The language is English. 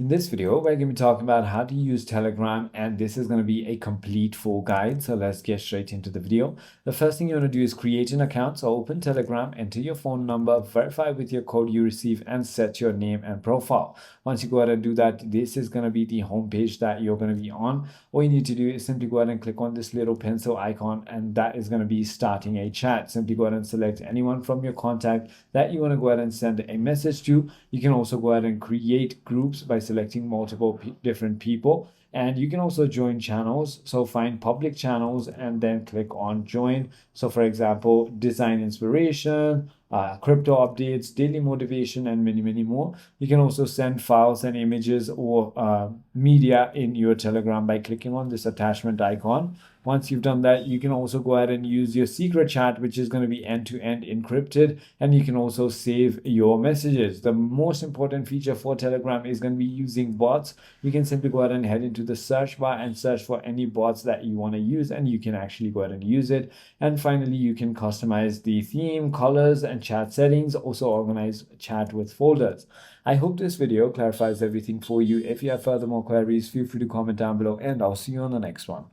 In this video, we're going to be talking about how to use Telegram, and this is going to be a complete full guide. So let's get straight into the video. The first thing you want to do is create an account. So open Telegram, enter your phone number, verify with your code you receive, and set your name and profile. Once you go ahead and do that, this is going to be the home page that you're going to be on. All you need to do is simply go ahead and click on this little pencil icon, and that is going to be starting a chat. Simply go ahead and select anyone from your contact that you want to go ahead and send a message to. You can also go ahead and create groups by selecting multiple different people, and you can also join channels. So find public channels and then click on join. So for example, design inspiration, crypto updates, daily motivation, and many more. You can also send files and images or media in your Telegram by clicking on this attachment icon. Once you've done that, you can also go ahead and use your secret chat, which is going to be end-to-end encrypted, and you can also save your messages. The most important feature for Telegram is going to be using bots. You can simply go ahead and head into the search bar and search for any bots that you want to use, and you can actually go ahead and use it. And finally, you can customize the theme, colors, and chat settings. Also organize chat with folders. I hope this video clarifies everything for you. If you have further more queries, feel free to comment down below, and I'll see you on the next one.